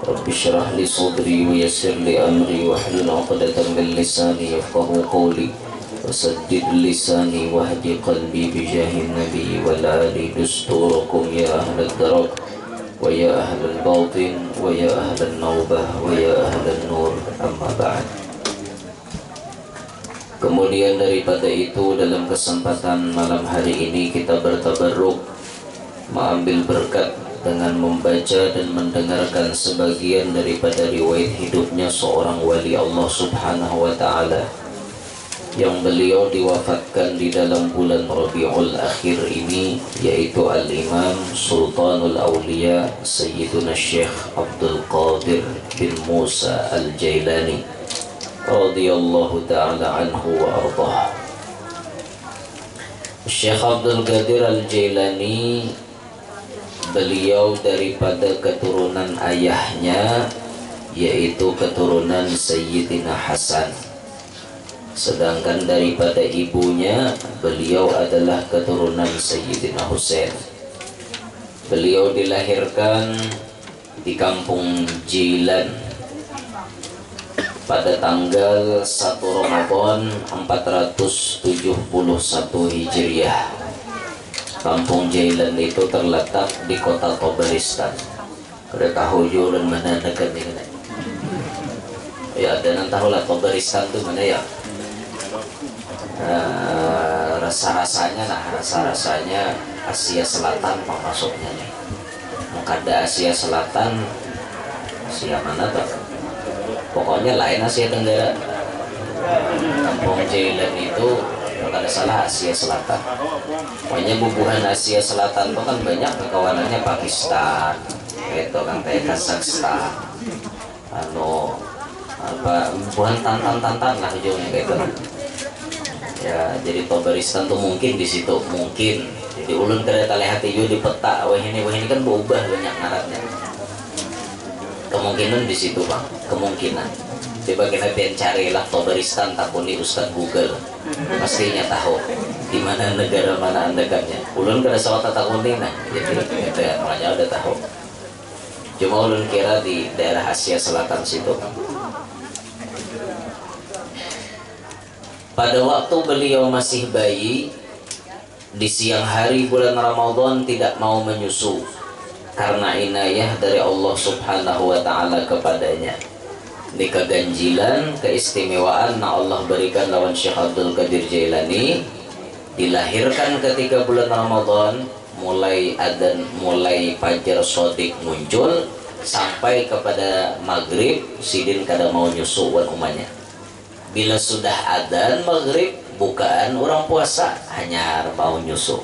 رب اشرح لي صدري ويسر لي أمري واحلل عقدة من لساني يفقه قولي وسدد لساني واهد قلبي بجاه النبي والآل دستوركم يا أهل الدرك ويا أهل الباطن ويا أهل النوبة ويا أهل النور أما بعد. Kemudian daripada itu, dalam kesempatan malam hari ini kita bertabarruk mengambil berkat dengan membaca dan mendengarkan sebagian daripada riwayat hidupnya seorang wali Allah Subhanahu wa taala yang beliau diwafatkan di dalam bulan Rabiul Akhir ini, yaitu Al-Imam Sultanul Awliya Sayyiduna Syekh Abdul Qadir bin Musa Al-Jailani radhiyallahu ta'ala anhu wa ardhah. Syekh Abdul Qadir Al-Jailani, beliau daripada keturunan ayahnya, yaitu keturunan Sayyidina Hasan. Sedangkan daripada ibunya, beliau adalah keturunan Sayyidina Husain. Beliau dilahirkan di kampung Jilan pada tanggal 1 Ramadan 471 Hijriah. Kampung Jailan itu terletak di kota Tabaristan. Kada tahu jualan mana dekat ni kan? Ya, dan tahu lah Tabaristan tu mana ya? Rasa-rasanya Asia Selatan maksudnya nih. Kada Asia Selatan, Asia mana tuh? Pokoknya lain Asia Tenggara. Kampung Jailan itu kalau ada salah Asia Selatan. Pokoknya bubuhan Asia Selatan itu kan banyak kawanannya Pakistan, itu kan kayak Kazakhstan, bubuhan tantan lah ujungnya kayak itu. Ya, jadi Tabaristan tuh mungkin di situ, mungkin. Jadi ulun kereta lihat juga di peta, wah ini kan berubah banyak ngaratnya. Kemungkinan di situ bang, kemungkinan. Coba kita carilah Tabaristan, takuni Ustaz Google, pastinya tahu di mana negara mana dekatnya. Ulun kada sawat takuni nah, jadi kita makanya udah tahu. Cuma ulun kira di daerah Asia Selatan situ. Pada waktu beliau masih bayi, di siang hari bulan Ramadan tidak mau menyusu karena inayah dari Allah Subhanahu wa taala kepadanya. Di keganjilan, keistimewaan yang Allah berikan lawan Syekh Abdul Qadir Jailani, dilahirkan ketika bulan Ramadan, mulai adzan, mulai fajar shadiq muncul sampai kepada maghrib, sidin kada mau nyusu wan umanya. Bila sudah adzan maghrib, bukaan orang puasa, hanya mau nyusu.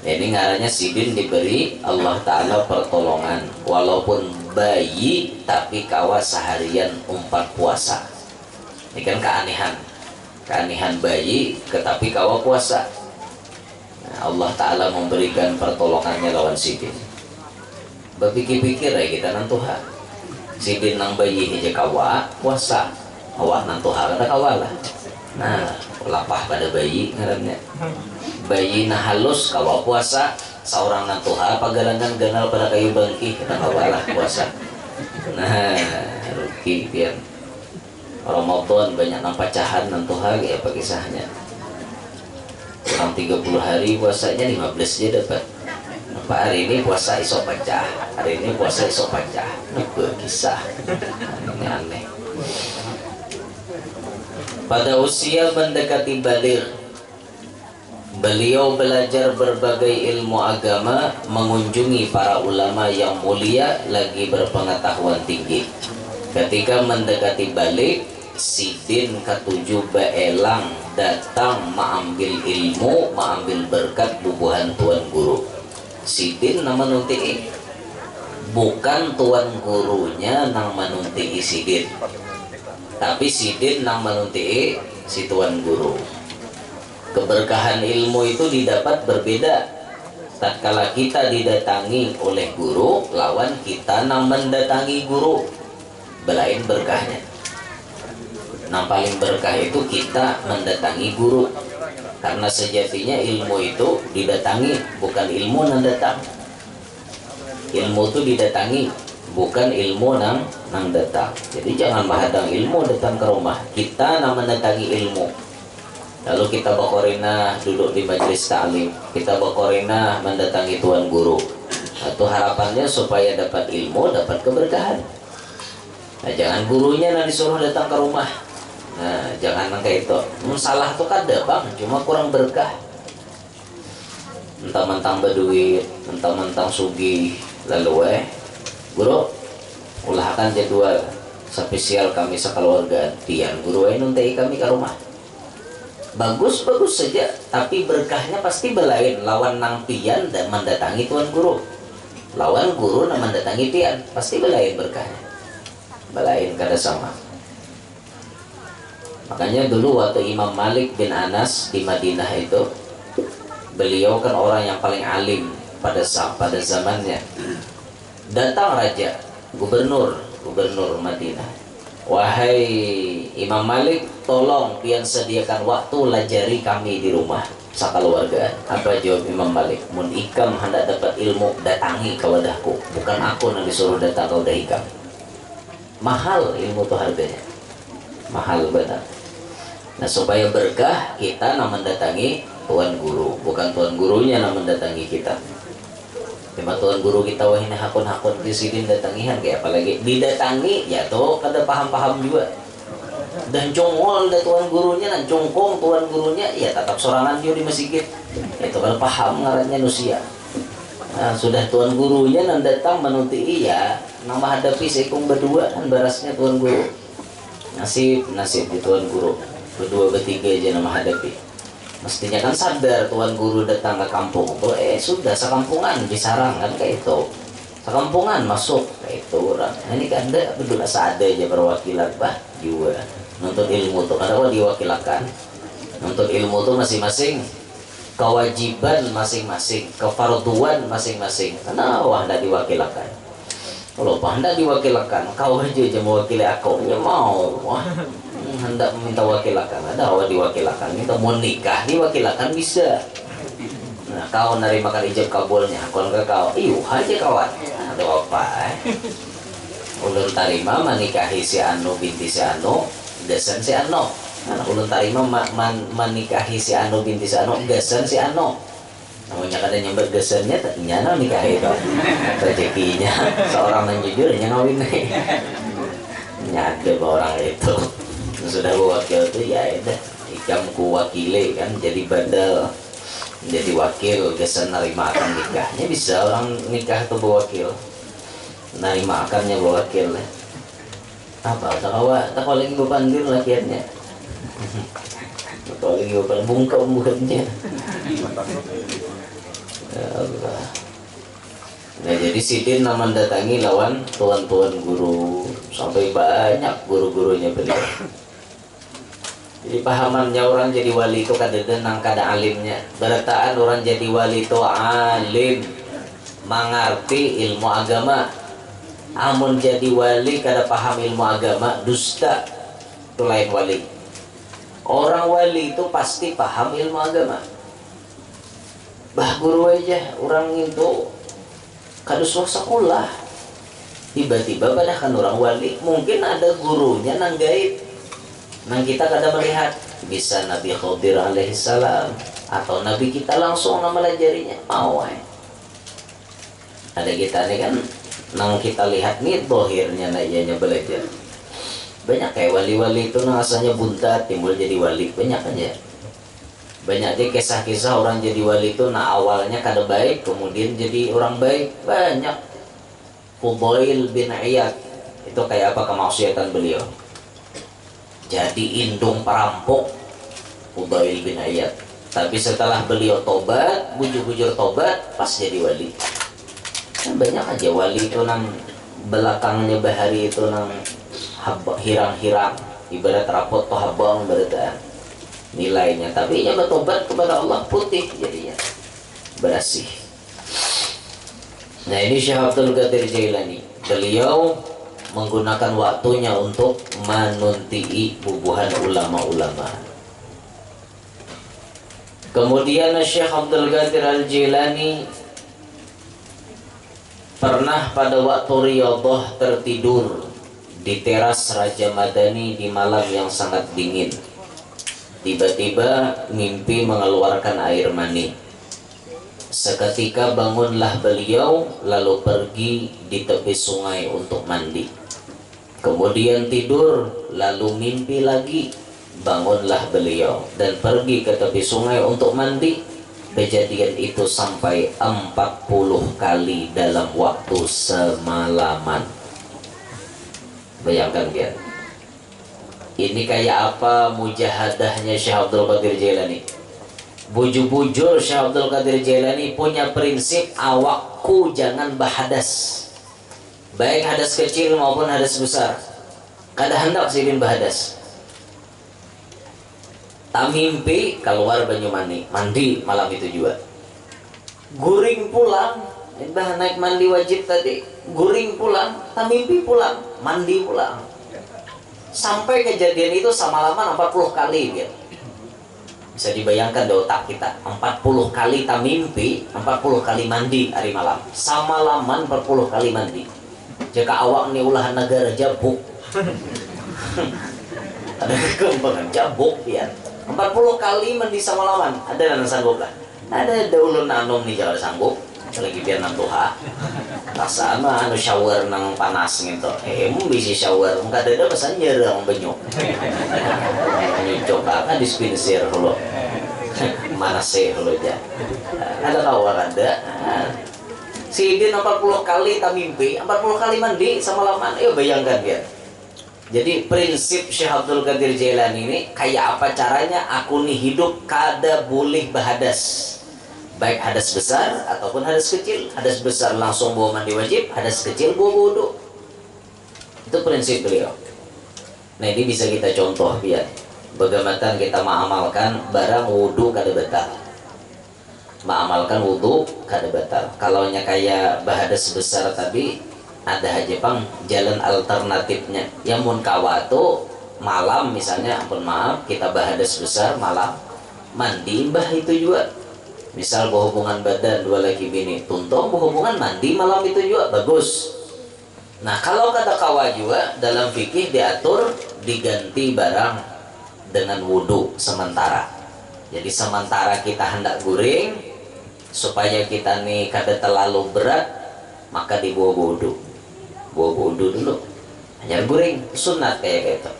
Ini ngaranya sidin diberi Allah Ta'ala pertolongan, walaupun bayi tapi kawa seharian umpat puasa. Ini kan keanehan bayi tetapi kawa puasa. Nah, Allah Ta'ala memberikan pertolongannya lawan sidin. Berpikir-pikir ya kita nantuha sidin nang bayi ini kawa puasa, awak nantuha kata kawa lah. Nah, lapah pada bayi ngarannya. Bayi nah halus kawa puasa, seorang nantuha pagalangan ganal pada kayu bangki kita kawalah puasa. Nah, rugi pian. Ramadan banyak nampak cahan nantuha ya apa kisahnya. Kurang 30 hari puasanya 15 dia dapat. Nampak hari ini puasa isok pecah, hari ini puasa isok pecah. Nampak kisah. Ini aneh. Pada usia mendekati baligh, beliau belajar berbagai ilmu agama, mengunjungi para ulama yang mulia lagi berpengetahuan tinggi. Ketika mendekati balik, sidin ketujuh baelang datang mengambil ilmu, mengambil berkat bubuhan tuan guru. Sidin nama nunti, bukan tuan gurunya nang menunti sidin, tapi sidin nang menunti si tuan guru. Keberkahan ilmu itu didapat berbeda tatkala kita didatangi oleh guru lawan kita nang mendatangi guru. Belain berkahnya. Nah paling berkah itu kita mendatangi guru, karena sejatinya ilmu itu didatangi, bukan ilmu yang datang. Ilmu itu didatangi, bukan ilmu nang datang. Jadi jangan menghadang ilmu datang ke rumah. Kita nang mendatangi ilmu. Lalu kita bakorina duduk di majelis ta'lim, kita bakorina mendatangi tuan guru. Itu harapannya supaya dapat ilmu, dapat keberkahan. Nah, jangan gurunya nang disuruh datang ke rumah. Nah, jangan kayak itu. Salah tuh kada bang, cuma kurang berkah. Mentang-mentang berduit, mentang-mentang sugih, lalu guru ulahkan jadwal spesial kami sekeluarga tian guru nuntai kami ke rumah. Bagus saja, tapi berkahnya pasti belain lawan nang tian dan mendatangi tuan guru. Lawan guru nang mendatangi tian pasti belain berkahnya. Belain kada sama. Makanya dulu waktu Imam Malik bin Anas di Madinah itu, beliau kan orang yang paling alim pada zamannya. Datang raja, gubernur Madinah. Wahai Imam Malik, tolong pian sediakan waktu lajari kami di rumah sakeluarga. Apa jawab Imam Malik? Mun ikam hendak dapat ilmu, datangi ke wadahku, bukan aku yang disuruh datang ke wadah ikam. Mahal ilmu tuh harganya, mahal benar. Nah, supaya berkah kita nak mendatangi tuan guru, bukan tuan gurunya nak mendatangi kita. Cuma tuan guru kita wah ini hakun di sini datangihan kayak apalagi didatangi ya tuh kada paham juga. Dan congol dari tuan gurunya dan congkong tuan gurunya ya tetap sorangan dia di masjid. Itu kalau paham ngarannya nusia. Nah, sudah tuan gurunya nan datang menunti iya nama hadapi sekung berdua kan barasnya tuan guru. Nasib di tuan guru berdua bertiga aja nama hadapi. Mestinya kan sadar tuan guru datang ke kampung tuh sudah sekampungan disarang kan kayak itu. Sekampungan masuk kayak itu orang. Nah, ini kan ada berdua sadar aja perwakilan bah juga. Nuntut ilmu tuh kenapa diwakilakan? Nuntut ilmu tuh masing-masing kewajiban masing-masing, kefarduan masing-masing. Kenapa hendak diwakilakan? Kalau hendak diwakilakan, kau aja mewakili aku, ya mau. Hendak meminta wakilakan, ada awal diwakilakan, minta mau nikah diwakilakan bisa. Nah, kau narimakan ijab kabulnya, aku enggak kau, aja kawan. Ada apa? Ulun tarima menikahi si Anu binti si Anu, gasan si Anu. Nah, ulun tarima menikahi si Anu binti si Anu, gasan si Anu. Namanya kadang nyamber gasannya, nyana nikahi itu. Rezekinya seorang yang jujur, ngawin nih. Nyada orang itu. Sudah wakil itu ya udah ikam ku wakile kan jadi badal jadi wakil gesan narima akan nikahnya bisa orang nikah tuh wakil narima akannya wakil apa tak lagi bepandir lakiannya tak lagi bepandir bungkam bukannya ya Allah. Nah jadi sidin nama mendatangi lawan tuan-tuan guru sampai banyak guru-gurunya beliau. Jadi pahamannya orang jadi wali itu kada denang kada alimnya. Berataan orang jadi wali itu alim, mengerti ilmu agama. Amun jadi wali kada paham ilmu agama, dusta. Itu lain wali. Orang wali itu pasti paham ilmu agama. Bah guru aja orang itu kada suah sekolah. Tiba-tiba padahal orang wali, mungkin ada gurunya nang gaib. Nang kita kada melihat, bisa Nabi Khidir alaihissalam atau Nabi kita langsung nama melajarinya mau ada kita nih kan nang kita lihat nih dohirnya nanya belajar banyak kayak wali-wali itu nang asalnya buntat timbul jadi wali banyak aja kisah-kisah orang jadi wali itu nah awalnya kada baik kemudian jadi orang baik banyak. Fudail bin Iyad itu kayak apa kemaksiatan beliau jadi indung perampok Fudail bin Iyad. Tapi setelah beliau tobat, bujur-bujur tobat, pas jadi wali. Kan banyak aja wali itu nang belakangnya bahari itu nang hirang-hirang, ibarat rapot toh habang berita nilainya. Tapi nya bertobat kepada Allah putih jadinya, bersih. Nah ini Syekh Abdul Qadir Jailani, beliau menggunakan waktunya untuk menunti bubuhan ulama-ulama. Kemudian Syekh Abdul Qadir Al-Jilani Pernah pada waktu riyadhah tertidur di teras Raja Madani di malam yang sangat dingin. Tiba-tiba mimpi mengeluarkan air mani. Seketika bangunlah beliau lalu pergi di tepi sungai untuk mandi. Kemudian tidur lalu mimpi lagi. Bangunlah beliau dan pergi ke tepi sungai untuk mandi. Kejadian itu sampai 40 kali dalam waktu semalaman. Bayangkan dia. Ini kayak apa mujahadahnya Syekh Abdul Qadir Jailani. Bujur-bujur Syekh Abdul Qadir Jailani punya prinsip awakku jangan bahadas. Baik hadas kecil maupun hadas besar. Kada hendak sidin bahadas. Tak mimpi keluar Banyumani, mandi malam itu juga. Guring pulang, bah naik mandi wajib tadi, guring pulang, tak mimpi pulang, mandi pulang. Sampai kejadian itu semalaman 40 kali dia. Bisa dibayangkan di otak kita, 40 kali tak mimpi, 40 kali mandi hari malam. Semalaman 40 kali mandi. Jika awak ni ulah negara jabuk. Ada kekembangan jabuk ya. 40 kali mandi semalaman. Ada yang sanggup lah. Ada ulun nanong nih jangan sanggup. Lagi biar nang tuha. Tak sama anu shower nang panas gitu. Bisa shower. Enggak ada pesan nyerang benyok. Nyucok kan dispensir dulu. Mana sih dulu aja. Ada kawan ada. Si Idin 40 kali tak mimpi, 40 kali mandi semalaman. Bayangkan dia. Jadi prinsip Syekh Abdul Qadir Jailani ini kayak apa caranya aku nih hidup kada boleh bahadas. Baik hadas besar ataupun hadas kecil. Hadas besar langsung bawa mandi wajib, hadas kecil bawa wudu. Itu prinsip beliau. Nah ini bisa kita contoh biar bagaimana kita mengamalkan barang wudu kada batal. Mengamalkan wudu kada batal. Kalau nya kayak bahadas besar tadi ada aja pang jalan alternatifnya yang mun kawato malam misalnya ampun maaf kita bahadas besar malam mandi mbah itu juga misal berhubungan badan dua laki bini tuntung berhubungan mandi malam itu juga bagus. Nah kalau kata kawa juga dalam fikih diatur diganti barang dengan wudu sementara. Jadi sementara kita hendak guring supaya kita nih kada terlalu berat maka dibawa wudu. Bawa wudu dulu hanya guring sunat kayak gitu.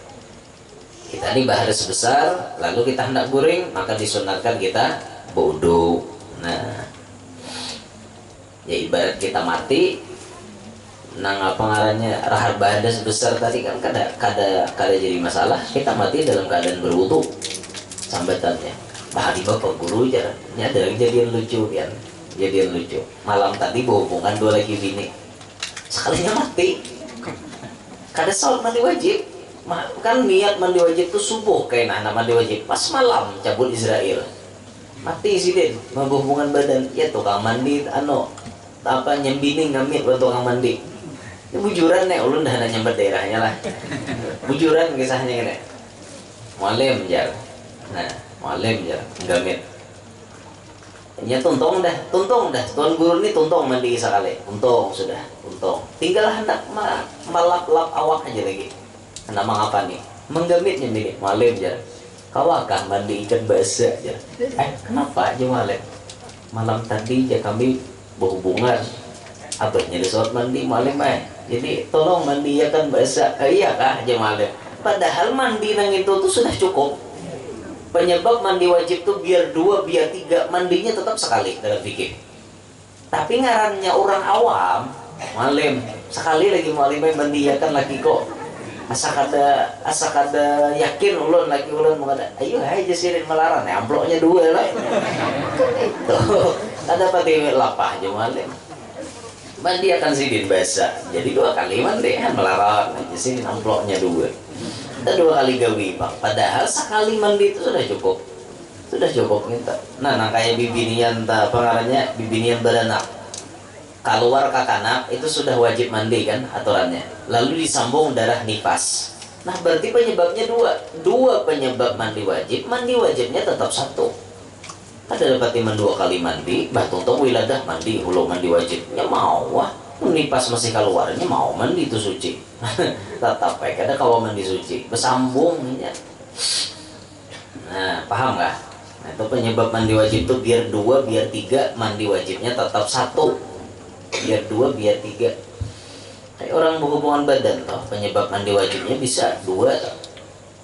Kita ini bahadas besar lalu kita hendak guring maka disunatkan kita wudu. Nah ya ibarat kita mati nang apa ngarannya rahar bahadas besar tadi kan kada jadi masalah. Kita mati dalam keadaan berwudu sambatannya bahari bapak guru jarang ada kejadian lucu kan. Kejadian lucu malam tadi berhubungan dua laki bini sekalinya mati kada salat mandi wajib kan niat mandi wajib itu subuh kayak nah mandi wajib pas malam cabut Israel mati sih Den berhubungan badan ya tukang mandi apa nyembining ngamit buat tukang mandi ini bujuran nih ulun dah nyambat daerahnya lah bujuran kisahnya ini mualim jar nah mualim jar ngamit ya tuntung dah tuan guru ini tuntung mandi sekali untung sudah untung tinggal hendak melap-lap awak aja lagi hendak mengapa nih menggamit nih malam aja kawakah mandi ikan basah aja kenapa aja malam tadi ya kami berhubungan abahnya di sholat mandi malam jadi tolong mandi ya kan basah iya kah aja malam padahal mandi nang itu tuh sudah cukup. Penyebab mandi wajib tuh biar 2, biar 3 mandinya tetap sekali dalam fikih. Tapi ngarannya orang awam malam sekali lagi malam mandi ya kan lagi kok asa kada yakin ulun lagi ulun mengada ayo aja sirin melarang ya amploknya 2 lah itu ada pati lapah aja malam mandi akan sidin basah jadi 2 kali mandi kan melarang aja sirin amploknya 2 kita 2 kali gawi bang padahal sekali mandi itu sudah cukup kita nah kayak bibinian pengarangnya bibinian beranak keluar kakanak itu sudah wajib mandi kan aturannya lalu disambung darah nifas nah berarti penyebabnya 2 penyebab mandi wajibnya tetap 1 ada dapat 2 kali mandi bah tuntung wiladah mandi hulu mandi wajibnya mau Nipas masih keluarnya mau mandi itu suci. Tetap baik ada kalau mandi suci bersambungnya. Nah paham nggak? Nah itu penyebab mandi wajib itu biar 2 biar 3, mandi wajibnya tetap 1, biar 2 biar 3. Kayak orang berhubungan badan toh, penyebab mandi wajibnya bisa 2 toh.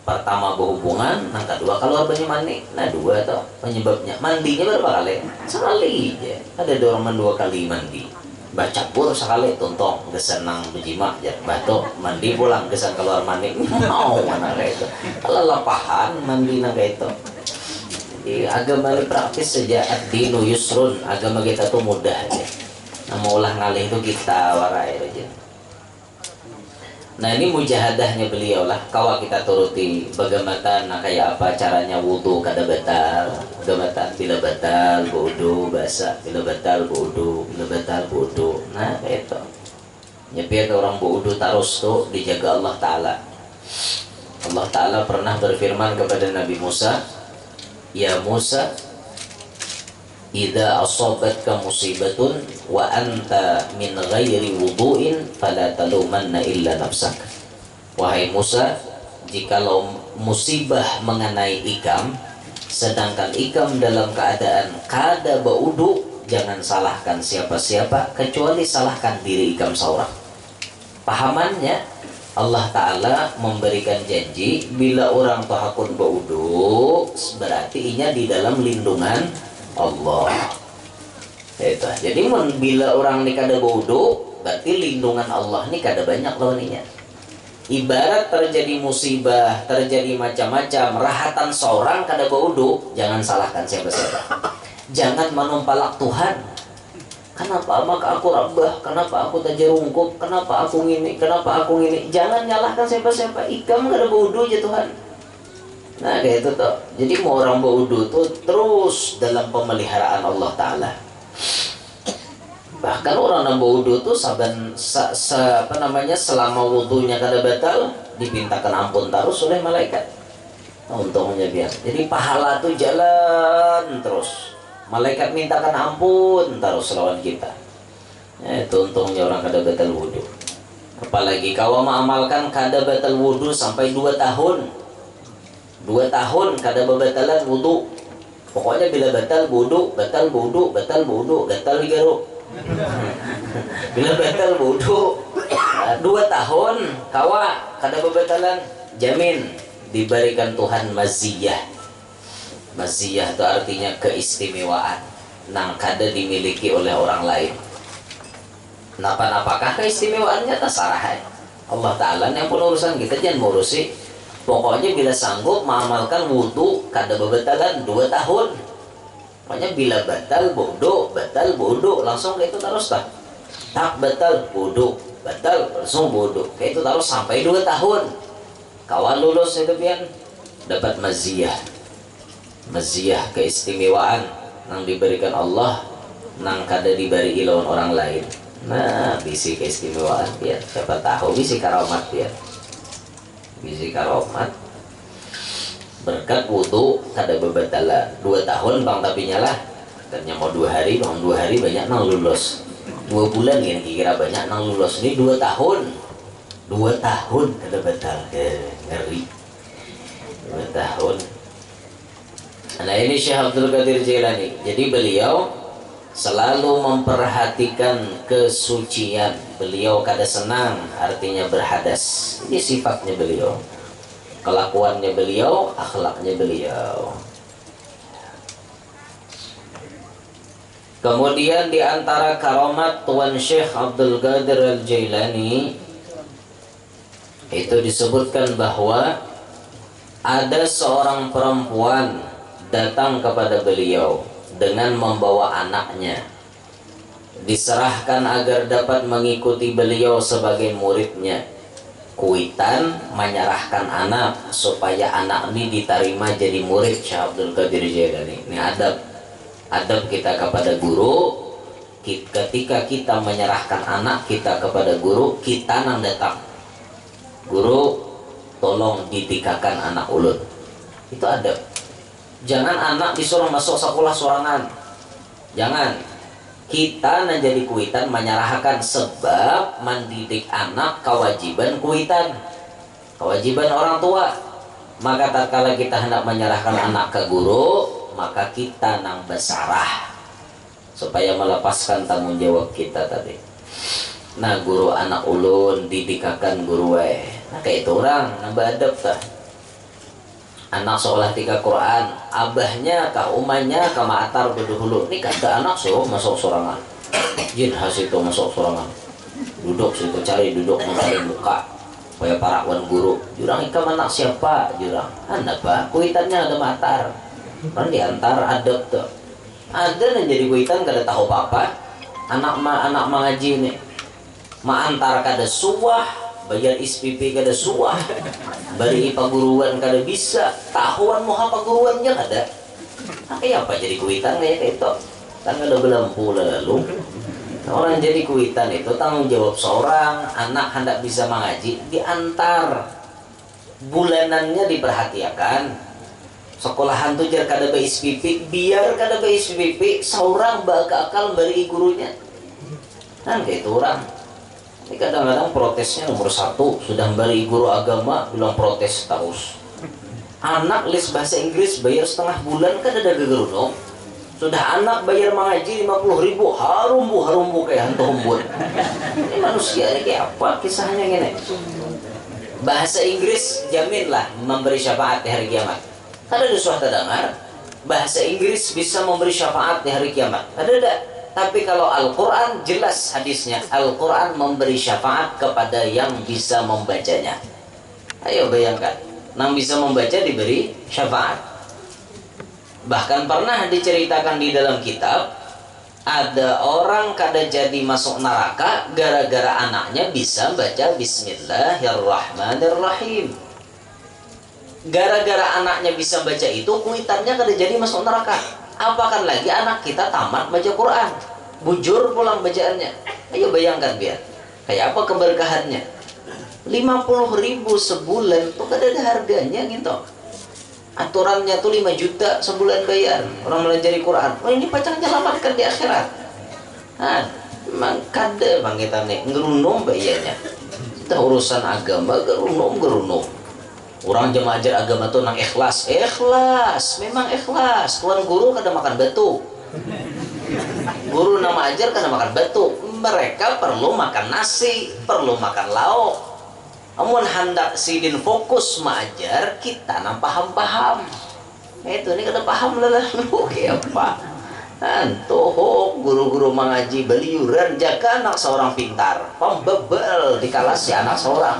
Pertama berhubungan, nah kedua keluar banyak mandi, nah 2 toh penyebabnya. Mandinya berapa kali? Sekali aja. Ada orang 2 kali mandi. Baca pur sekali tuntong gesenang berjima ya bato mandi pulang gesan keluar mandi mau mana kayak itu. Kalau lapahan mandi naga itu. Jadi agama ini praktis saja, ad-dinu yusrun, agama kita tuh mudah aja. Nah mau ulah ngalih itu kita warai aja. Nah ini mujahadahnya beliau lah, kalau kita turuti bagaimana, nah kayak apa caranya wudhu kada batal, bagaimana bila batal wudhu basah, bila batal wudhu, bila batal wudhu. Nah kayak itu. Ya biar orang wudhu terus tuh dijaga Allah Taala. Allah Taala pernah berfirman kepada Nabi Musa, ya Musa, idza asabatka musibatun wa anta min ghairi wudu'in fala talumanna illa nafsak. Wahai Musa, jikalau musibah mengenai ikam sedangkan ikam dalam keadaan kada berwudu, jangan salahkan siapa-siapa kecuali salahkan diri ikam seorang. Pahamannya Allah Ta'ala memberikan janji bila orang tahakun berwudu berarti inya di dalam lindungan Allah. Itu. Jadi bila orang ini kada wudu, berarti lindungan Allah ini kada banyak lawannya. Ibarat terjadi musibah, terjadi macam-macam, rahatan seorang kada wudu, jangan salahkan siapa-siapa. Jangan menumpalak Tuhan. Kenapa maka aku rabah? Kenapa aku tajarungkup? Kenapa aku ngini? Kenapa aku ngini? Jangan nyalahkan siapa-siapa. Ikam kada wudu aja Tuhan. Nah kayak itu tuh. Jadi mau orang berwudu tuh terus dalam pemeliharaan Allah Ta'ala. Bahkan orang yang berwudu tuh selama wudunya kada batal dipintakan ampun terus oleh malaikat. Nah, untungnya biar. Jadi pahala tuh jalan terus. Malaikat mintakan ampun terus lawan kita. Itu untungnya orang kada batal wudu. Apalagi kalau mengamalkan kada batal wudu sampai 2 tahun. 2 tahun kada bebatalan wudu. Pokoknya bila batal wudu, batal wudu, batal wudu, batal ligaro. Bila batal wudu 2 tahun kawa kada bebatalan, jamin diberikan Tuhan maziyah. Maziyah itu artinya keistimewaan nang kada dimiliki oleh orang lain. Napa-napakah keistimewaannya terserah Allah Ta'ala yang pun urusan kita, jangan ngurusi. Pokoknya bila sanggup mengamalkan wudu kada bebatalan 2 tahun. Pokoknya bila batal wudu langsung kayak itu terus tak. Tak batal wudu, batal langsung wudu. Kayak itu terus sampai 2 tahun. Kawan lulus itu pian dapat maziyah. Maziyah keistimewaan yang diberikan Allah nang kada diberi lawan orang lain. Nah, bisi keistimewaan pian. Siapa tahu bisi karamat pian. Bisi karomat berkat wudu kada bebatalan 2 tahun bang tapi nyalah katanya mau 2 hari bang 2 hari banyak nang lulus 2 bulan yang kira banyak nang lulus ini 2 tahun 2 tahun kada batal ngeri 2 tahun. Nah ini Syekh Abdul Qadir Jailani, jadi beliau selalu memperhatikan kesucian. Beliau kada senang artinya berhadas. Ini sifatnya beliau, kelakuannya beliau, akhlaknya beliau. Kemudian di antara karamat Tuan Syekh Abdul Qadir Al-Jailani itu disebutkan bahwa ada seorang perempuan datang kepada beliau dengan membawa anaknya, diserahkan agar dapat mengikuti beliau sebagai muridnya. Kuitan menyerahkan anak supaya anak ini diterima jadi murid Syekh Abdul Qadir Jailani. Ini adab kita kepada guru. Ketika kita menyerahkan anak kita kepada guru, kita nang datang, guru tolong ditikakan anak ulun. Itu adab. Jangan anak disuruh masuk sekolah sorangan. Jangan. kita menjadi kuitan menyerahkan sebab mendidik anak kewajiban kuitan, kewajiban orang tua. Maka tatkala kita hendak menyerahkan anak ke guru, maka kita nang besarah supaya melepaskan tanggung jawab kita tadi. Nah guru anak ulun didikakan guru nah kayak itu orang nambah adab tah. Anak seolah tiga Quran, abahnya ka umanya ka maatar berduhulu. Ini kata anak suruh masuk sorangan. Jin hasil itu masuk sorangan. Duduk situ cari duduk mencari muka. Supaya para wan guru, jurang ikam anak siapa? Jurang, anak pak, kuitannya ada matar. Kan diantar adab tuh. Ada yang jadi kuitan kada tahu apa-apa. Anak mengaji nih. Ma antar kada suah, bayar SPP kada suah. Bari paguruan kada bisa, tahuan moha paguruannya kada. Nah, kayak apa jadi kuitan kayak itu? Kan kada belampu lalu. Orang jadi kuitan itu tanggung jawab seorang anak hendak bisa mengaji diantar, bulanannya diperhatikan, sekolahan tuh jar kada bae SPP, biar kada bae SPP seorang bakal beri gurunya. Kan kayak itu orang. Ini kadang-kadang protesnya nomor satu, sudah beri guru agama bilang protes terus. Anak les bahasa Inggris bayar setengah bulan kan ada gegerunong. Sudah anak bayar mengaji 50.000 harumbu kayak hantu hembun. Ini manusia ini kayak apa kisahnya gini? Bahasa Inggris jaminlah memberi syafaat di hari kiamat. Ada suatu dengar bahasa Inggris bisa memberi syafaat di hari kiamat. Ada. Tapi kalau Al-Quran jelas hadisnya, Al-Quran memberi syafaat kepada yang bisa membacanya. Ayo bayangkan, yang bisa membaca diberi syafaat. Bahkan pernah diceritakan di dalam kitab, ada orang kada jadi masuk neraka gara-gara anaknya bisa baca Bismillahirrahmanirrahim. Gara-gara anaknya bisa baca itu, kuitannya kada jadi masuk neraka. Apakan lagi anak kita tamat baca Quran, bujur pulang bacaannya. Ayo bayangkan biar kayak apa keberkahannya. 50.000 sebulan tuh kada ada harganya gitu. Aturannya tuh 5 juta sebulan bayar orang melajari Quran. Oh ini pacar nyelamatkan di akhirat. Nah, memang kada bang kita nih ngerunum bayarnya. Kita urusan agama gerunum. Orang jemaah ajar agama tuh nang ikhlas, memang ikhlas. Tuan guru kada makan batu. Guru nama ajar kada makan batu. Mereka perlu makan nasi, perlu makan lauk. Amun hendak sidin fokus mengajar, kita nang paham. Itu ini kada paham lalu kayak apa? Antuh guru-guru mengaji beliuran jaga anak seorang pintar, pembebel di kelas ya anak seorang.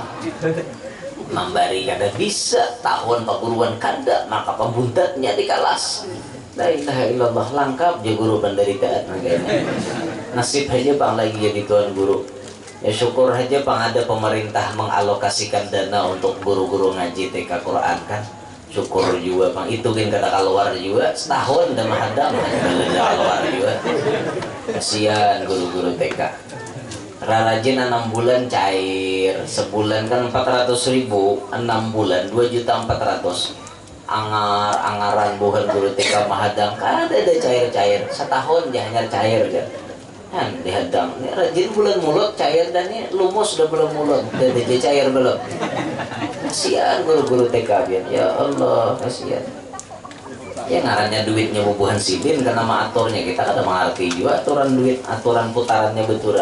Memberi kada bisa, tahun perguruan kada, maka pembuntatnya di kelas. La ilaha illallah, lengkap je guru penderitaan kayaknya. Nasib aja bang lagi jadi tuan guru. Ya syukur aja bang ada pemerintah mengalokasikan dana untuk guru-guru ngaji TK Quran kan. Syukur juga bang, itu kan kata keluar juga setahun udah mahadam keluar juga. Kasihan guru-guru TK. Rarajin 6 bulan cair, sebulan kan 400.000, 6 bulan 2.400.000. Angaran bukan guru TK mahadam kan ada cair-cair, setahun dia hanya cair aja. Kan dihadang, ini rajin bulan mulut cair dan ini lumus sudah belum mulut, jadi cair belum. Kasihan guru-guru TK ya Allah, kasihan. Ya ngarannya duitnya bubuhan sidin karena aturnya kita kada mengerti juga aturan duit, aturan putarannya betul.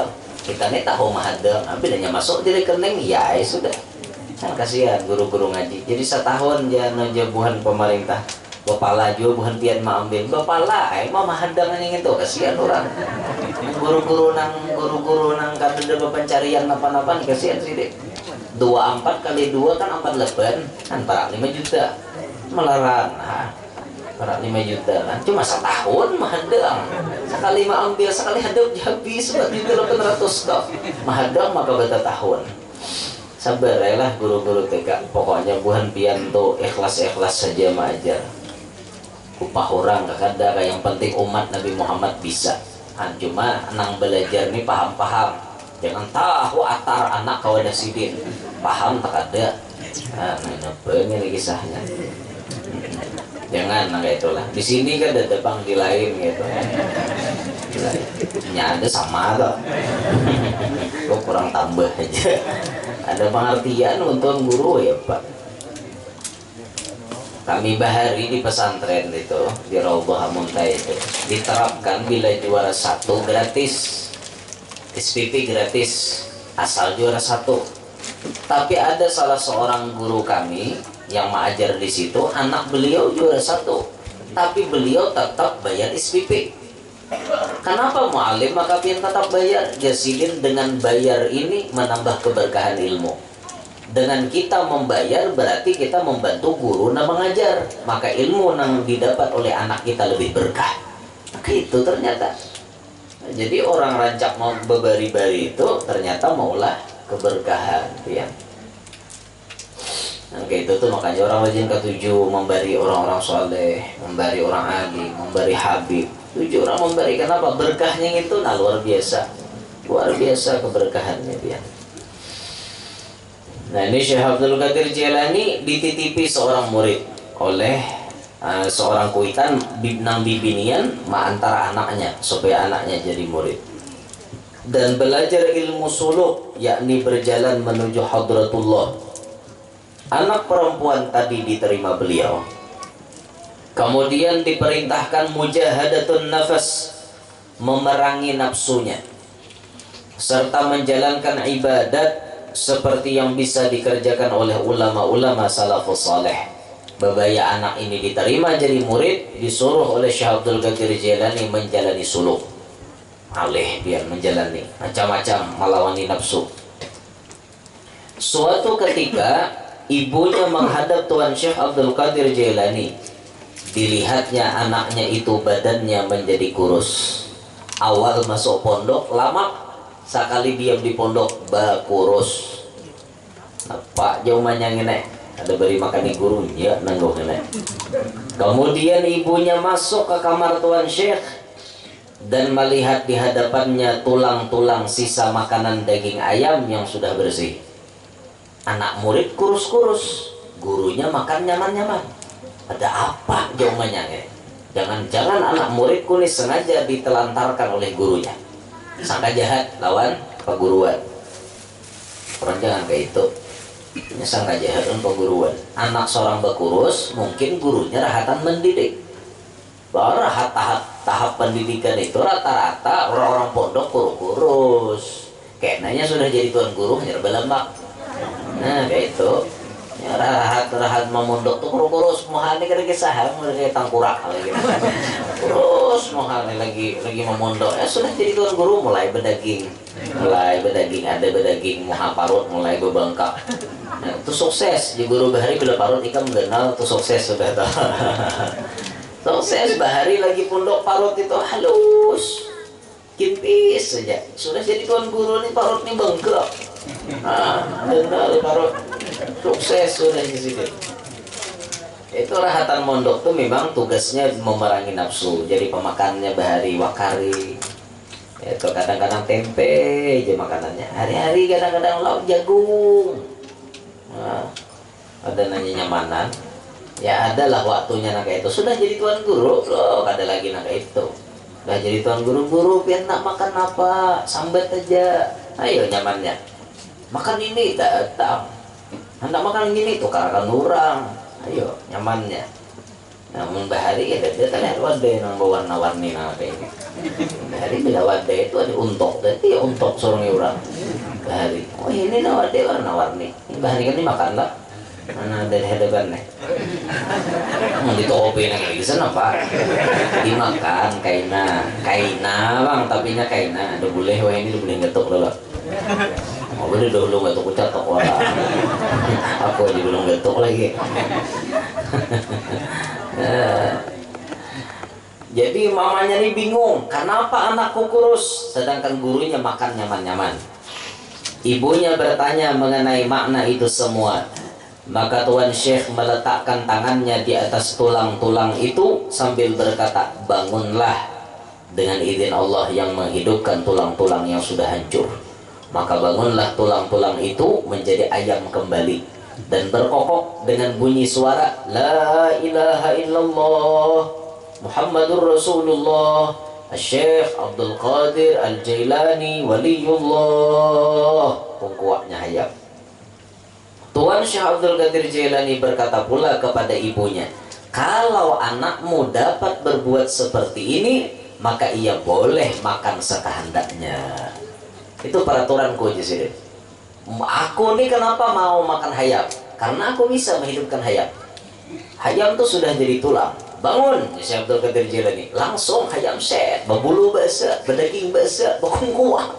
Kita nih tahu mahadang, bedanya masuk di rekening ya sudah. Kan kasihan guru-guru ngaji. Jadi setahun jangan buhan pemerintah. Bapala juga bukan pian maambil bapala mau mahadang yang itu kasihan orang guru-guru nang kada ada pencarian apa-apa kasihan sih deh. 24 kali 2 kan 48 kan para 5 juta melaran para 5 juta kan cuma setahun mahadang sekali maambil sekali hadap habis berarti 800 kok mahadang maka beta tahun. Sabar lah guru-guru TK pokoknya buhan pian tuh ikhlas saja mengajar. Upah orang gak ada, yang penting umat Nabi Muhammad bisa. Cuma nang belajar nih paham-paham. Jangan tahu atar anak kawadah sidin. Paham tak ada. Nah, ini kisahnya. Jangan kayak itulah. Di sini kan ada bang di lain gitu. Ada sama tuh. Kok kurang tambah aja. Ada pengertian untuk guru ya Pak. Kami bahari di pesantren itu di Raudhah Muntai itu diterapkan bila juara 1 gratis, SPP gratis asal juara 1. Tapi ada salah seorang guru kami yang mengajar di situ, anak beliau juara 1, tapi beliau tetap bayar SPP. Kenapa mu'alim maka pian tetap bayar? Jasilin dengan bayar ini menambah keberkahan ilmu. Dengan kita membayar berarti kita membantu guru yang mengajar, maka ilmu yang didapat oleh anak kita lebih berkah. Maka itu ternyata. Jadi orang rancak mau bebari-bari itu ternyata maulah keberkahan, ya. Nah, kayak itu tuh makanya orang rajin ke-7 memberi orang-orang soleh, memberi orang agi, memberi habib. 7 orang memberi, kenapa? Berkahnya itu nah luar biasa keberkahannya dia. Nah ini Syekh Abdul Qadir Jailani dititipi seorang murid oleh seorang kuitan nang bibinian antara anaknya supaya anaknya jadi murid dan belajar ilmu suluk, yakni berjalan menuju hadratullah. Anak perempuan tadi diterima beliau, kemudian diperintahkan mujahadatun nafas, memerangi nafsunya, serta menjalankan ibadat seperti yang bisa dikerjakan oleh ulama-ulama salafus saleh. Babaya anak ini diterima jadi murid, disuruh oleh Syekh Abdul Qadir Jailani menjalani suluk. Alih biar menjalani macam-macam melawani nafsu. Suatu ketika ibunya menghadap Tuan Syekh Abdul Qadir Jailani. Dilihatnya anaknya itu badannya menjadi kurus. Awal masuk pondok lama, sekali diam di pondok kurus. Pak jauh manyang ini ada beri makan di guru ya nangguh ini. Kemudian ibunya masuk ke kamar Tuan Syekh dan melihat di hadapannya tulang-tulang sisa makanan daging ayam yang sudah bersih. Anak murid kurus-kurus, gurunya makan nyaman-nyaman. Ada apa jauh manyang ini? Jangan-jangan anak muridku ini sengaja ditelantarkan oleh gurunya. Sangka jahat lawan perguruan. Orang jangan kayak itu. Sangka jahat lawan perguruan. Anak seorang bekurus, mungkin gurunya rahatan mendidik. Bahwa tahap pendidikan itu rata-rata orang-orang pondok kurus. Kayaknya sudah jadi tuan guru hanya berlembak. Nah kayak itu. Ya, rahat memondok tuh kurus mohane kira kisah mulai tangkurak lagi kurus mohane lagi memondok ya sudah jadi tuan guru mulai bedaging ada bedaging moha parut mulai bebengkak. Nah, itu sukses di guru bahari bila parut ikan mengenal itu sukses sudah tahu. Sukses bahari lagi pondok parut itu halus kimpis saja sudah jadi tuan guru nih parut nih bengkak. Dengar parut sukses sudah di sini. Itu rahatan mondok tuh memang tugasnya memerangi nafsu. Jadi pemakannya bahari wakari. Itu kadang-kadang tempe aja makanannya. Hari-hari kadang-kadang lauk jagung. Nah, ada nanya nyamanan. Ya adalah waktunya nak itu. Sudah jadi tuan guru loh, ada lagi nak itu. Sudah jadi tuan guru pian nak makan apa? Sambat aja. Ayo nyamannya. Makan ini datang. Hendak makan gini tukarakan orang, ayo nyamannya. Namun bahari ya dia terlihat wadai yang berwarna-warni nanti ini. Bahari bila wadai itu ada untuk, jadi ya untuk sorong orang. Bahari, oh ini wadai warna-warni. Bahari kan ini makan lah. Mana dari hadapan nih? Mau ditopin lagi di sana pak. Dimakan kaina bang, tapi nya kaina. Ada boleh wah ini boleh ngetuk dulu. Oh bener dulu nggak tuh catok wala. Aku aja belum getok lagi. Jadi mamanya nih bingung, kenapa anakku kurus sedangkan gurunya makan nyaman-nyaman. Ibunya bertanya mengenai makna itu semua. Maka Tuan Syekh meletakkan tangannya di atas tulang-tulang itu sambil berkata, bangunlah dengan izin Allah yang menghidupkan tulang-tulang yang sudah hancur. Maka bangunlah tulang-tulang itu menjadi ayam kembali. dan berkokok dengan bunyi suara la ilaha illallah Muhammadur Rasulullah Syekh Abdul Qadir Al-Jailani Waliullah. Pungkuaknya hayam. Tuan Syekh Abdul Qadir Jailani berkata pula kepada ibunya, kalau anakmu dapat berbuat seperti ini, maka ia boleh makan sekehendaknya. Itu peraturanku di sini. Aku nih kenapa mau makan hayam? Karena aku bisa menghidupkan hayam. Hayam tuh sudah jadi tulang. Bangun, Syekh Abdul Qadir Jailani. Langsung hayam set, berbulu basah, berdaging basah, berkungkuak.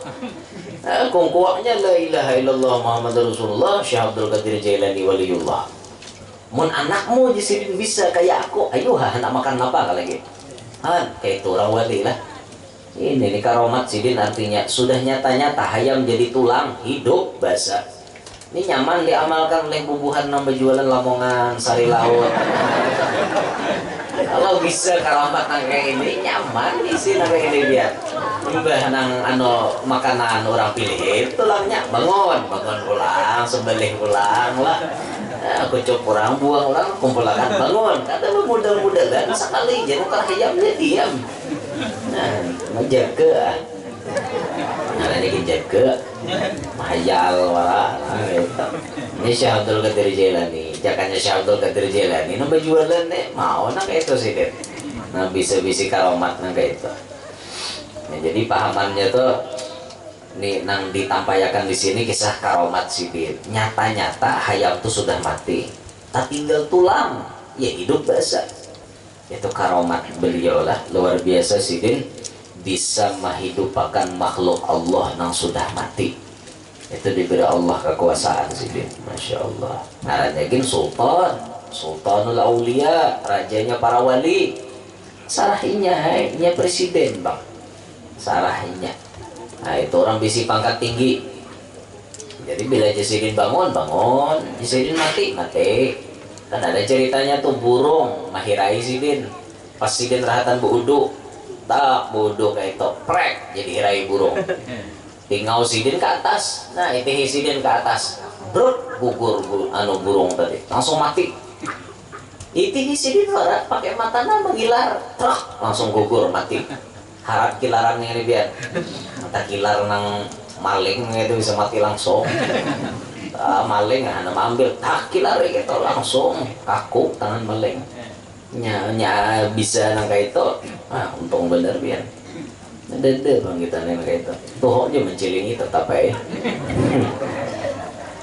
Kungkuaknya la ilaha illallah Muhammad Rasulullah Syekh Abdul Qadir Jailani Waliullah. Mun anakmu di sini bisa kayak aku, ayo nak makan apa lagi? Kayak itu orang wali lah. Ini nih karomat sidin, artinya sudah nyata-nyata hayam jadi tulang, hidup basah. Ini nyaman diamalkan oleh bubuhan nambah jualan Lamongan, Sari Laut. Kalau bisa karomat kayak ini nyaman di sini kayak ini dia. Mbah nang makanan orang pilih tulangnya bangun ulang, sembelih ulang lah. Aku cukup orang buang ulang, kumpulkan bangun. Kata lu modal-modalan sekali jadi kalau hayamnya diam. Nah, menjaga. Nah, ini jaga. Mahayal wala. Ini Syekh Abdul Qadir Jailani. Jakanya Syekh Abdul Qadir Jailani nambah jualan nih mau nak itu sih deh. Nah, bisa-bisa karomat nang kayak itu. Nah, jadi pahamannya tuh nih nang ditampayakan di sini kisah karomat sidin. Nyata-nyata hayam tuh sudah mati, tak tinggal tulang, ya hidup basah. Itu karomat beliau lah, luar biasa sidin, bisa menghidupkan makhluk Allah nang sudah mati. Itu diberi Allah kekuasaan sidin, masya Allah. Naranya gin sultan, sultanul aulia, rajanya para wali. Sarahinya, nya presiden bang. Sarahinya. Nah itu orang bisi pangkat tinggi. Jadi bila Jasidin bangun, Jasidin mati. Kan ada ceritanya tuh burung mahirai sidin. Pas sidin rahatan buudu, tak buudu kayak itu, prek jadi hirai burung. Tinggal sidin ke atas. Nah itu sidin ke atas, brut gugur burung tadi, langsung mati. Itu sidin pakai matanya mengilar, truk langsung gugur mati. Harap kilaran ini biar mata kilar nang maling itu bisa mati langsung. Maling ambil tak kilar gitu langsung kaku tangan maling. Nya bisa nang kayak itu. Untung bener biar. Dede bang kita nang kayak itu. Tuh aja mencilingi tetap ya.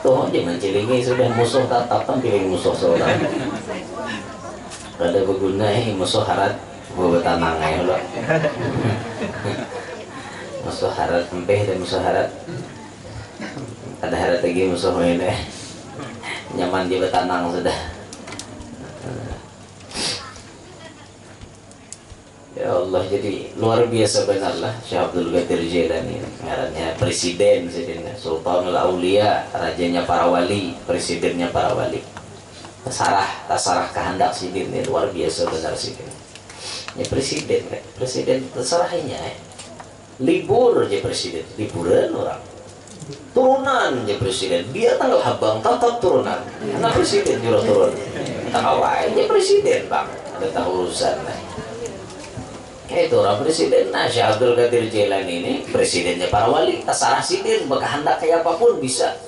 Tuh aja mencilingi sudah musuh tetap pilih musuh seorang. Kada berguna musuh harat. Gue betanang aja lo. Musuh harat empeh dan musuh harat. Ada harat lagi musuh ini. Nyaman di betanang sudah. Ya Allah, jadi luar biasa benar lah Syekh Abdul Qadir Jailani. Ngarannya presiden, Sultanul Aulia, rajanya para wali, presidennya para wali. Tasarah kehendak sidin ini luar biasa benar sidin. Ya presiden terserahnya libur aja presiden, liburan orang turunan aja presiden, dia tanggal habang tetap turunan karena presiden juga turun takawai aja presiden bang, ada tahu urusan kayak itu orang presiden. Nah Syekh Abdul Qadir Jailani ini presidennya para wali, terserah sidin berkehendak kayak apapun bisa.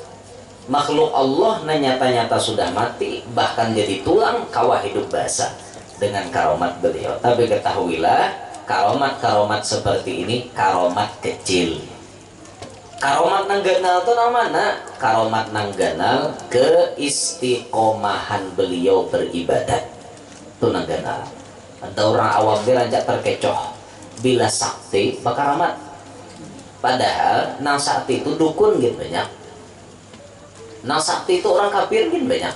Makhluk Allah nyata-nyata sudah mati, bahkan jadi tulang kawah hidup basah dengan karomat beliau. Tapi ketahuilah karomat-karomat seperti ini karomat kecil. Karomat nang ganal itu namanya karomat nang ganal keistiqomahan beliau beribadat itu nang ganal. Ada orang awam dia rancak terkecoh bila sakti bakaramat, padahal nang sakti itu dukun gitu banyak, nang sakti itu orang kafir gitu banyak,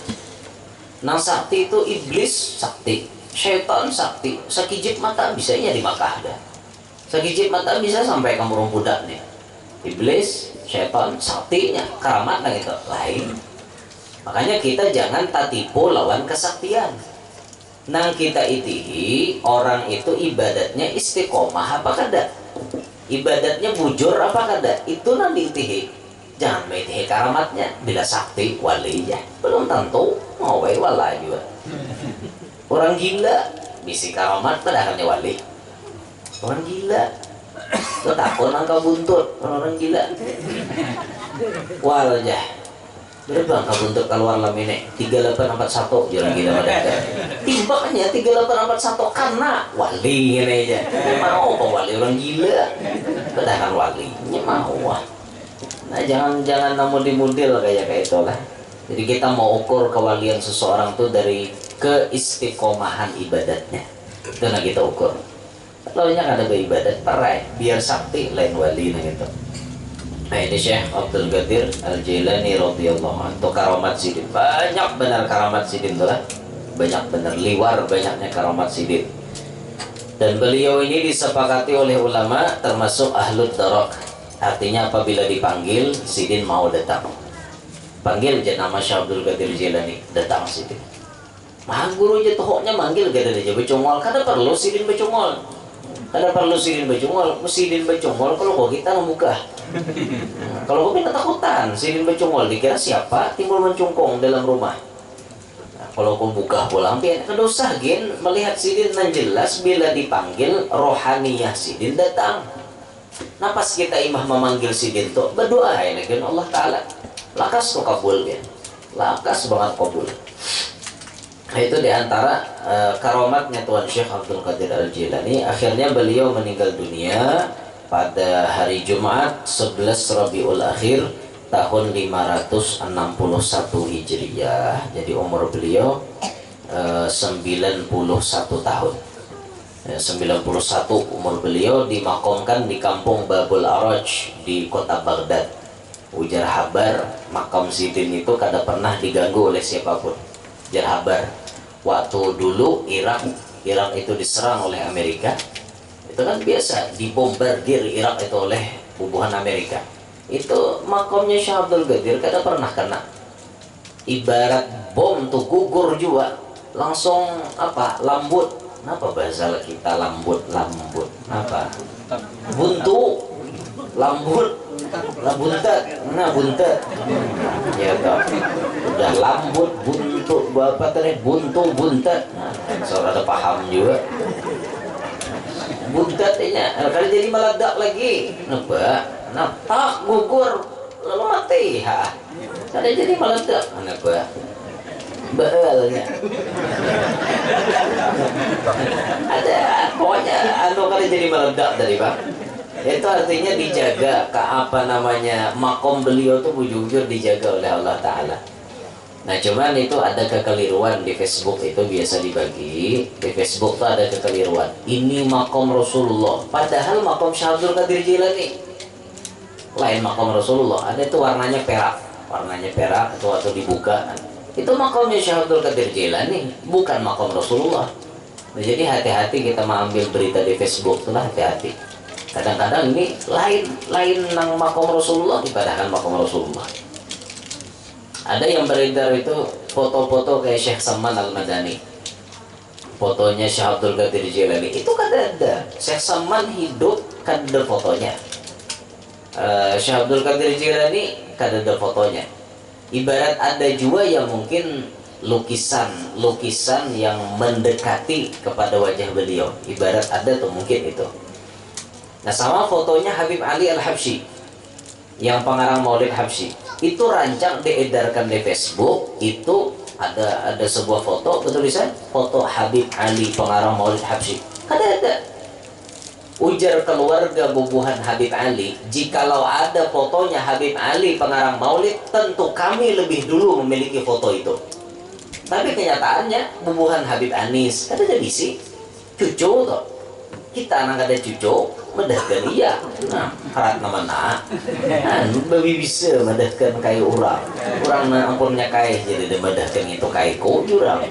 nang sakti itu iblis sakti, syaitan sakti, sekijip mata bisanya di Makkah dah. Sekijip mata bisa sampai ke murung budak nih. Iblis, syaitan, saktinya, keramat lah gitu lain. Makanya kita jangan tatipu lawan kesaktian. Nang kita itihi orang itu ibadatnya istiqomah apa kada? Ibadatnya bujur apa kada? Itu nang diitihi. Jangan melihat karamatnya, bila sakti wali ya belum tentu mau wala juga. Orang gila bisi karamat padahalnya wali. Orang gila lo takut angka buntut orang gila. Wal aja berbang kabuntut keluar lamine 3841 jalan gila pada timbaknya 3841 karena wali ini aja mau apa wali orang gila padahal walinya mau. Nah jangan mudi-mudil kayak itulah. Jadi kita mau ukur kewalian seseorang tuh dari keistiqomahan ibadatnya. Itu nah kita ukur. Kalau nya ada beribadat perai biar sakti lain wali nah gitu. Nah ini Syekh Abdul Qadir Al-Jailani radhiyallahu anhu karamat sidin. Banyak benar karamat sidin tuh lah. Banyak benar liwar banyaknya karamat sidin. Dan beliau ini disepakati oleh ulama termasuk ahlud darak. Artinya apabila dipanggil sidin mau datang. Panggil je nama Syekh Abdul Qadir Jailani datang sidin. Mah guru je tohoknya manggil gak ada aja becongol. Kada perlu sidin becongol. Kada perlu sidin becongol. Sidin becongol kalau kau kita membuka. Kalau kau pindah takutan sidin becongol dikira siapa timbul mencungkung dalam rumah. Nah, kalau kau buka pulang pian kedosa gen melihat sidin nan jelas bila dipanggil rohaniyah sidin datang. Nah pas kita imah memanggil sidin tuh berdoa ya dengan Allah Ta'ala lakas tuh kabul ya lakas banget kabul. Nah itu diantara karomatnya Tuan Syekh Abdul Qadir Al-Jailani. Akhirnya beliau meninggal dunia pada hari Jumat 11 Rabiul Akhir tahun 561 Hijriyah. Jadi umur beliau 91 tahun. 91 umur beliau, dimakamkan di kampung Babul Araj di kota Baghdad. Ujar habar makam sidin itu kada pernah diganggu oleh siapapun. Ujar habar waktu dulu Irak itu diserang oleh Amerika, itu kan biasa dibombardir Irak itu oleh bubuhan Amerika. Itu makamnya Syekh Abdul Qadir kada pernah kena. Ibarat bom tuh gugur juga langsung apa lambut. Kenapa bahasa kita lambut apa buntu lambut buntet nah buntet ya toh udah lambut buntu bapak tadi buntu buntet nah saudara ada paham juga buntetnya kalau jadi meledak lagi nah tak gugur lalu mati ha ada jadi meledak kenapa bahalnya ada pokoknya kali jadi meledak tadi Pak. Itu artinya dijaga ke apa namanya makom beliau tuh bujur dijaga oleh Allah Ta'ala. Nah cuman itu ada kekeliruan di Facebook itu biasa dibagi di Facebook tuh ada kekeliruan ini makom Rasulullah padahal makom Syekh Abdul Qadir Jailani lain makom Rasulullah. Ada itu warnanya perak itu waktu dibuka itu makamnya Syekh Abdul Qadir Jailani bukan makam Rasulullah. Nah, jadi hati-hati kita mengambil berita di Facebook itulah hati-hati. Kadang-kadang ini lain nang makam Rasulullah padahal makam Rasulullah. Ada yang beredar itu foto-foto kayak Syekh Salman Al-Madani. Fotonya Syekh Abdul Qadir Jailani itu kada ada. Syekh Salman hidup kada ada fotonya. Syekh Abdul Qadir Jailani kada ada fotonya. Ibarat ada juga yang mungkin lukisan yang mendekati kepada wajah beliau. Ibarat ada tuh mungkin itu. Nah sama fotonya Habib Ali Al-Habsyi yang pengarang Maulid Habsyi. Itu rancang diedarkan di Facebook. Itu ada sebuah foto bertulisan foto Habib Ali pengarang Maulid Habsyi. Ada. Ujar keluarga bubuhan Habib Ali, jikalau ada fotonya Habib Ali pengarang Maulid, tentu kami lebih dulu memiliki foto itu. Tapi kenyataannya bubuhan Habib Anis ada bisi cucu tuh. Kita anak ada cucu medahkan iya. Nah, karat nama nak. Nah, babi bisa medahkan kayu orang ampunnya kayu jadi medahkan itu kayu kau jurang.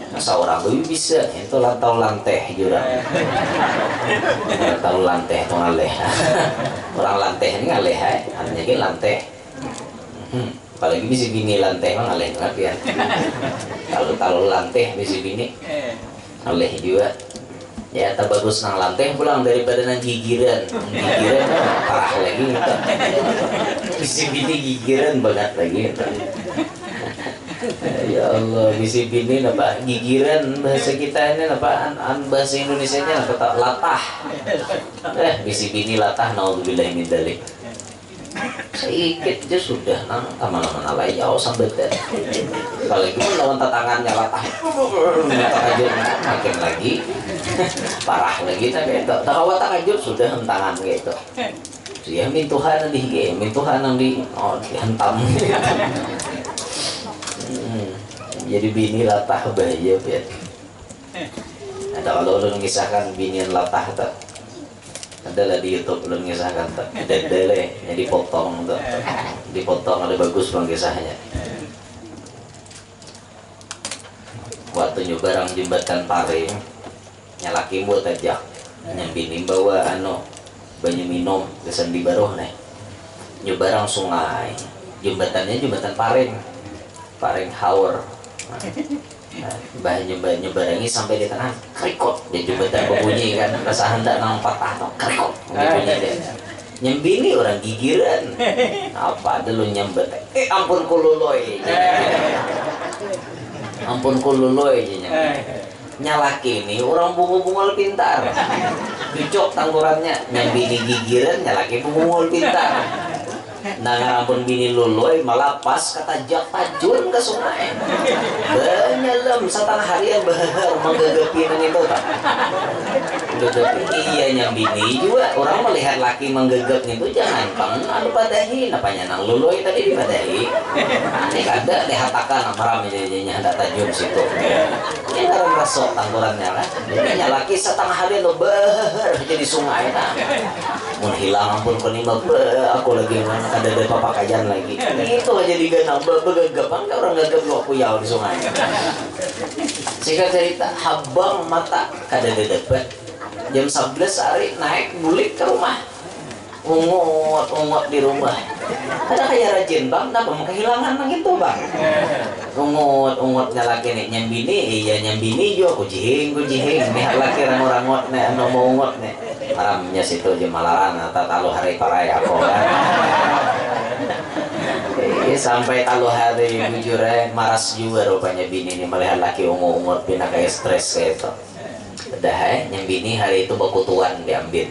Masa orang babi bisa itu lantau lanteh jurang. Lantau lanteh itu ngaleh. Orang lanteh ini ngaleh hanya ke lanteh. Apalagi bisa bini lanteh mah ngaleh banget ya. Kalau lanteh bisa bini ngaleh juga. Ya tak bagus nang lanteh pulang daripada nang gigiran parah lagi gitu. bisi bini gigiran banget lagi. Ya Allah, bisi bini apa gigiran bahasa kita ini apa bahasa Indonesia nya apa latah. Bisi bini latah naudzubillah min dzalik. Sedikit aja sudah mana-mana lagi jauh sampai deh. Apalagi lawan tangannya latah. Latah aja makin lagi parah lagi tapi tak tahu tak aja sudah hentangan gitu. Dia mintuhan di game, mintuhan di dihantam. Jadi bini latah bahaya ya. Ada kalau lu mengisahkan binian latah tak? Adalah di YouTube lu mengisahkan tak? Dele, jadi potong tak? Dipotong ada bagus pengisahnya. Waktu nyobarang jembatan Paring, nyalaki buat aja, nyambini bawa banyu minum kesan di baruh nih. Nyobarang sungai, jembatannya jembatan Paring Haur. Nyebarangi sampai di tengah kerikot dia jembatan berbunyi kan rasa hendak nang patah no kerikot bunyi dia nyembini orang gigiran apa ada lu nyembet ampun kululoi nyalaki ini orang bungu-bungu pintar cocok tanggurannya nyembini gigiran nyalaki bungu pintar. Nah ngarampun bini luluy malah pas kata jak tajun ke sungai banyalam setengah hari yang bahar menggegepin itu tak iya nyambini juga orang melihat laki menggegep itu jangan bang anu padahi napanya nang luluy tadi dipadahi ini ada dihatakan maram jadinya hendak tajun situ ini dalam rasok tanggurannya kan jadi laki setengah hari itu bahar jadi sungai kan mau hilang ampun penima aku lagi mana ada papa kajian lagi itu aja diganang begagapan kan orang gagap gua kuyau di sungai sehingga cerita habang mata kada debat jam 11 hari naik bulik ke rumah ungut di rumah ada kayak rajin bang kenapa kehilangan gitu bang ungut-ungutnya laki nih nyambini iya nyambini juga kujihing nih laki rangut-rangut nih mau ungut nih maramnya situ aja malaran atau talu hari paraya aku kan sampai talu hari bujurnya maras juga rupanya bini ini melihat laki ungut pindah kayak stres gitu udah nyambini hari itu bakutuan diambil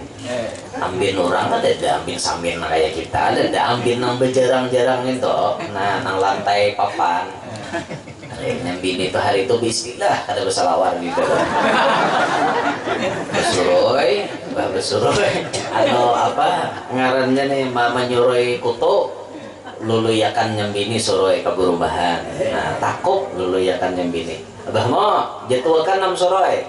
orang ada ambil samin kayak kita ada ambil nang berjarang-jarang itu nah nang lantai papan nyambini itu hari itu bismillah ada bersalawar gitu besuroy apa ngarannya nih mama nyuroi kutu lulu yakan nyambini soroi kaburumahan nah takut lulu yakan nyambini abah mau jatuhkan 6 soroi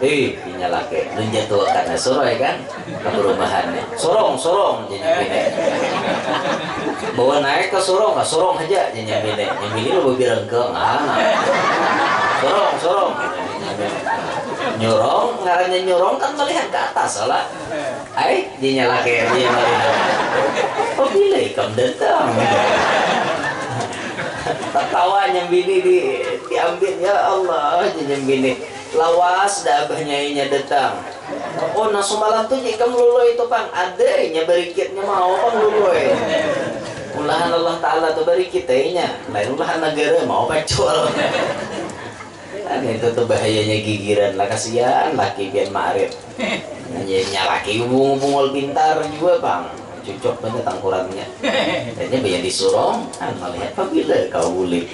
dinyalake dan jatuhkan soroi kan kaburumahannya sorong jadi nyambini bawa naik ke sorong aja jadi nyambini lu bilang ke sorong nyorong ngarannya nyorong kan melihat ke atas salah dinyalake dia melihat oh bila ikam datang tertawa nyambini diambil ya Allah nyambini lawas dah abahnya datang oh nasu malam tuh jika meluluh itu pang adanya berikitnya mau pang luluh ulahan Allah Ta'ala tuh berikitnya lain ulahan negara mau pacul kan itu tuh bahayanya gigiran lah kasihan laki biar ma'rif nyalaki bungul pintar juga bang cocok banget tangkurannya dan banyak disurong kan melihat apabila kau bulik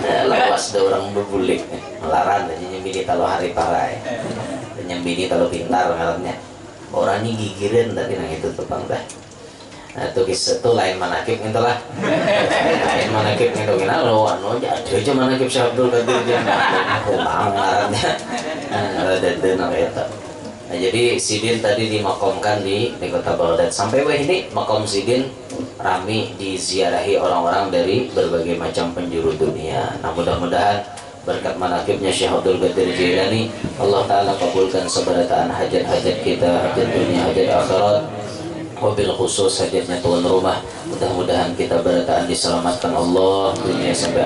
lepas ada orang berbulik melaran aja nyembini kalau hari parai nyembini kalau pintar ngarannya orang ini gigiran tadi nang itu tuh bang dah nah itu kisah itu lain manakib gitu lah lain manakib gitu gina lo jadi aja manakib Syekh Abdul Qadir dia ngarannya ada itu. Nah jadi Sidin tadi dimakamkan di kota Baghdad sampai ini makam Sidin rami diziarahi orang-orang dari berbagai macam penjuru dunia. Nah mudah-mudahan berkat manakibnya Syekh Abdul Qadir Jailani Allah Ta'ala kabulkan seberataan hajat-hajat kita, hajat dunia, hajat akhirat, wabil khusus hajatnya tuan rumah. Mudah-mudahan kita berataan diselamatkan Allah dunia sampai